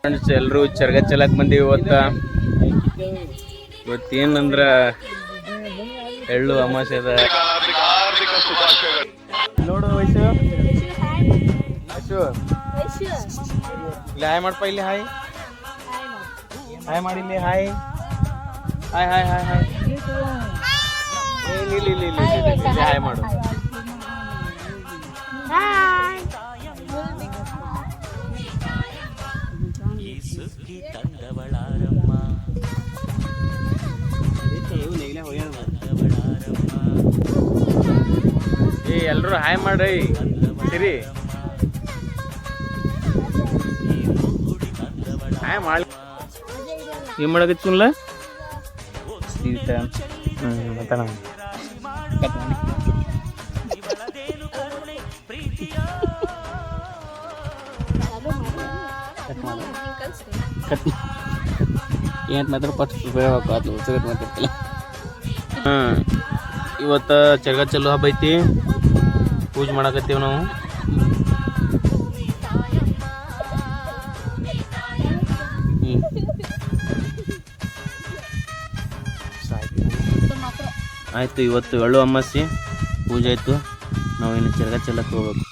Friends ಎಲ್ಲರೂ ಚರಗ ಚಲಕ್ ಬಂದೀವಿ ಇವತ್ತೇನಂದ್ರ ಎಳ್ಳು ಅಮಾಸೆ ಅದ ನೋಡು ವಯಸ್ಸು ಇಲ್ಲಿ ಹಾಯ್ ಮಾಡಪ್ಪ ಇಲ್ಲಿ ಹಾಯ್ ಹಾಯ್ ಮಾಡಿ ಇಲ್ಲಿ hi hi hi hi hi ಇಲ್ಲಿ ಇಲ್ಲಿ ಇಲ್ಲಿ ಇಲ್ಲಿ ಹಾಯ್ ಮಾಡು ಎಲ್ಲರೂ ಹಾಯ್ ಮಾಡ್ರಿ ಸಿರಿ ಹಾಯ್ ಮಾಡಿ ಏನ್ ಮಾಡಕತ್ತಿಲ್ಲ ಮಾತಾಡ ಏನ್ ಮಾತ್ರ ಮಾತಾಡ್ತಿಲ್ಲ ಇವತ್ತ ಚರಗ ಚಲೋ ಹಬ್ಬ ಐತಿ ಪೂಜೆ ಮಾಡಕತ್ತೀವಿ ನಾವು ಆಯ್ತು ಇವತ್ತು ಎಳ್ಳು ಅಮಾಸೆ ಪೂಜೆ ಆಯ್ತು ನಾವು ಇನ್ನು ಚರಗ ಚೆಲ್ಲಕ್ಕೆ ಹೋಗ್ಬೇಕು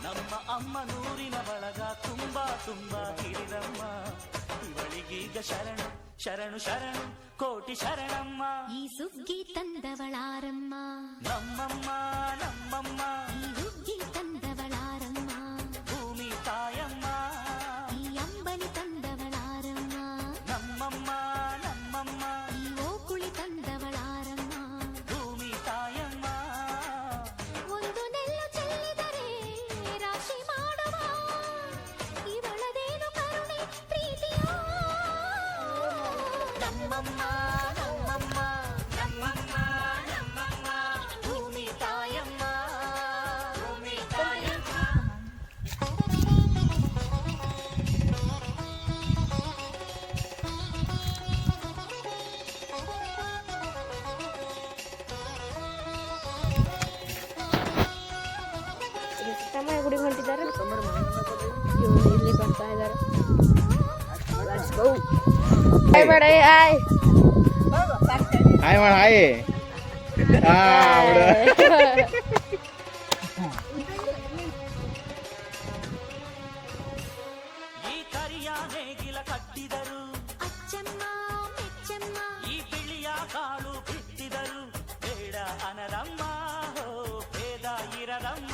ನಮ್ಮ ಅಮ್ಮ ನೂರಿನ ಬಳಗ ತುಂಬಾ ತುಂಬಾ ಹಿರಿದಮ್ಮ ಇವಳಿಗೀಗ ಶರಣು ಶರಣು ಶರಣು ಕೋಟಿ ಶರಣಮ್ಮ ಈ ಸುಗ್ಗಿ ತಂದವಳಾರಮ್ಮ ನಮ್ಮಮ್ಮ ನಮ್ಮಮ್ಮ ಈ ಹುಗ್ಗಿ ತಂದವಳಾರಮ್ಮ ಭೂಮಿ ತಾಯಮ್ಮ ಈ ಅಂಬಲಿ ತಂದವಳಾರಮ್ಮ ನಮ್ಮಮ್ಮ ನಮ್ಮಮ್ಮ ಈ ಓಕುಳಿ ತಂದವಳಾರಮ್ಮ ಭೂಮಿ ತಾಯಮ್ಮ ಒಂದು ನೆಲ್ಲು ಚೆಲ್ಲಿದರೆ ರಾಶಿ ಮಾಡುವ ಇವಳದೇನು ಕರುಣೆ ಪ್ರೀತಿಯ ನಮ್ಮಮ್ಮ ನಮ್ಮಮ್ಮ ನಮ್ಮಮ್ಮ ನಮ್ಮಮ್ಮ ಭೂಮಿ ತಾಯಮ್ಮ ಭೂಮಿ ತಾಯಮ್ಮ ತಮ್ಮ ಗುಡಿ ಹೊಂಟಿದ್ದಾರೆ ಇಲ್ಲಿ ಬರ್ತಾ ಇದ್ದಾರೆ ಹಾಯ್ ಮಾಡ ಹಾಯ್ ಹಾಯ್ ಮಾಡ ಹಾಯ್ ಈ ಕರಿಯ ನೇಗಿಲ ಕಟ್ಟಿದರು ಅಚ್ಚಮ್ಮ ಮೆಚ್ಚಮ್ಮ ಈ ಬಿಳಿಯ ಕಾಳು ಬಿತ್ತಿದರು ಬೇಡ ಅನರಮ್ಮ ಭೇದ ಇರದಮ್ಮ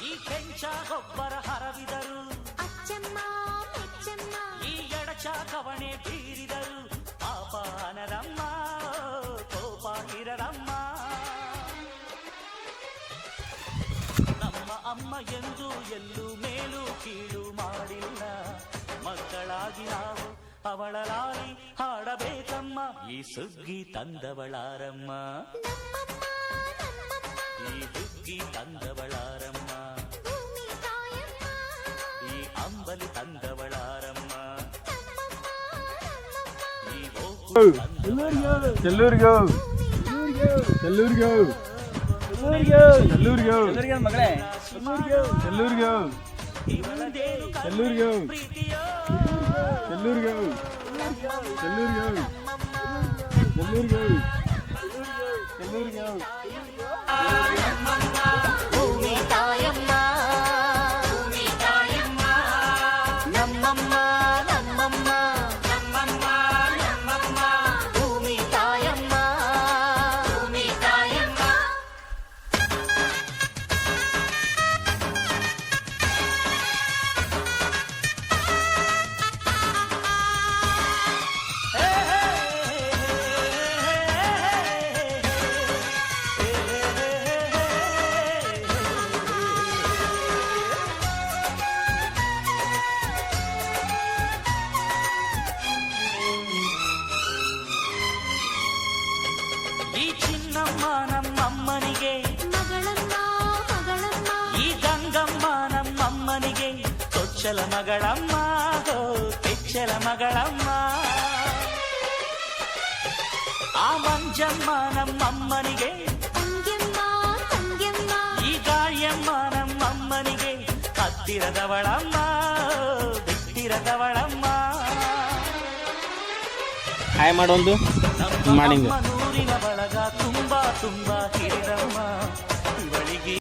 ಈ ಕೆಂಚ ಗೊಬ್ಬರ ಹರವಿದರು ಅಚ್ಚಮ್ಮ ಮೆಚ್ಚಮ್ಮ ಈ ಎಡಚ ಕವಣೆ ಬೀರಿದರು ಪಾಪ ಅನರಮ್ಮ ಕೋಪ ಇರದಮ್ಮ ನಮ್ಮ ಅಮ್ಮ ಎಂದು ಎಲ್ಲೂ ಮೇಲು ಕೀಳು ಮಾಡಿಲ್ಲ ಮಕ್ಕಳಾಗಿ ನಾವು ಅವಳ ಲಾಲಿ ಹಾಡಬೇಕಮ್ಮ ಈ ಸುಗ್ಗಿ ತಂದವಳಾರಮ್ಮ ಈ ಹುಗ್ಗಿ ತಂದವಳಾರಮ್ಮ ಈ ಅಂಬಲಿ ತಂದವಳಾರಮ್ಮ ಈ ಮಗಳೇ ಭೂಮಿ ತಾಯಮ್ಮ ಭೂಮಿ ತಾಯಮ್ಮ ನಮ್ಮಮ್ಮ ನಮ್ಮಮ್ಮ ನಮ್ಮಮ್ಮ ನಮ್ಮಮ್ಮ ಭೂಮಿ ತಾಯಮ್ಮ ಭೂಮಿ ತಾಯಮ್ಮ ಕೆಚ್ಚಲ ಮಗಳಮ್ಮ ಹೋ ಕೆಚ್ಚಲ ಮಗಳಮ್ಮ ಆ ಮಂಜಮ್ಮ ನಮ್ಮಮ್ಮನಿಗೆ ಈ ಗಾಳಿಯಮ್ಮ ನಮ್ಮಮ್ಮನಿಗೆ ಹತ್ತಿರದವಳಮ್ಮ ಬಿಟ್ಟಿರದವಳಮ್ಮ ಹಾಯ್ ಮಾಡೋದು ಮಾಡಿಂಗ ನೂರಿನ ಬಳಗ ತುಂಬಾ ತುಂಬಾ ಹಿರಿದಮ್ಮ ಇವಳಿಗೆ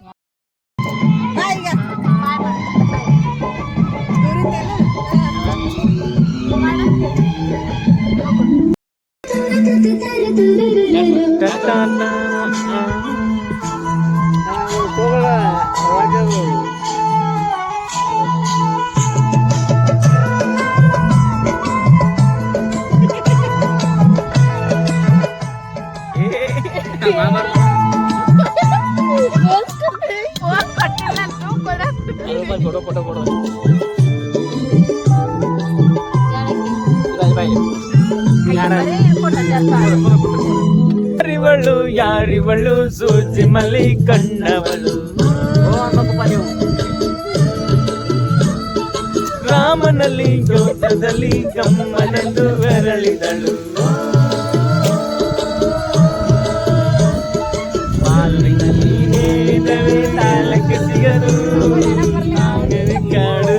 ಯಾರಿವಳು ಯಾರಿವಳು ಸೂಜಿ ಮಲ್ಲಿ ಕಣ್ಣವಳು ರಾಮನಲ್ಲಿ ಜೋತದಲ್ಲಿ ಗಮ್ಮನೆಂದು ಬೆರಳಿದಳು ಮಾಲಿನಲ್ಲಿ ಹೇಳಿದವೆ ತಾಳಕ್ಕೆ ಸಿಗದು ಕಾಡು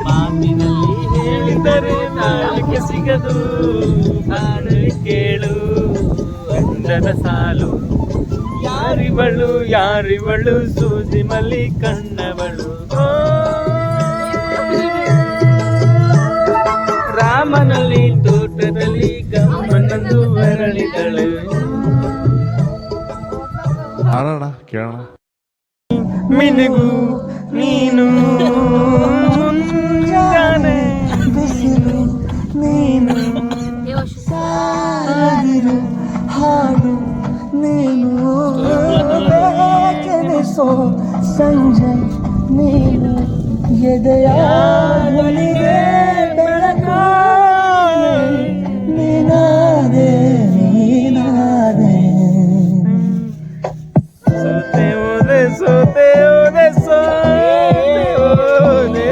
ಮಾತಿನಲ್ಲಿ ಹೇಳಿದರೆ ನಾಳಕ್ಕೆ ಸಿಗದು ಹಾಡಲಿ ಕೇಳು ಗಂಧದ ಸಾಲು ಯಾರಿವಳು ಯಾರಿವಳು ಸೂಜಿ ಮಲ್ಲಿ ಕಣ್ಣವಳು ರಾಮನಲ್ಲಿ ತೋಟದಲ್ಲಿ ಗಮ್ಮನಂದು ಬೆರಳಿದಳು ಹಾಡೋಣ ಕೇಳೋಣ. ಮಿನುಗು ನೀನು ಮುಂಜಾನೆ ಬಿಸಿಲು ನೀನು ಸಾಗಿರು ಹಾಡು ನೀನು ಕೆನೆಸೋ ಸಂಜೆ ನೀನು ಎದೆಯ ಒಲಿಗೆ ಬೆಳಕಾದೆ ನೀನಾದೆ ನೀನಾದೆ ಸೋತೆ ಹೋದೆ ಸೋತೆ ಹೋದೆ ಸೋತೆ ಹೋದೆ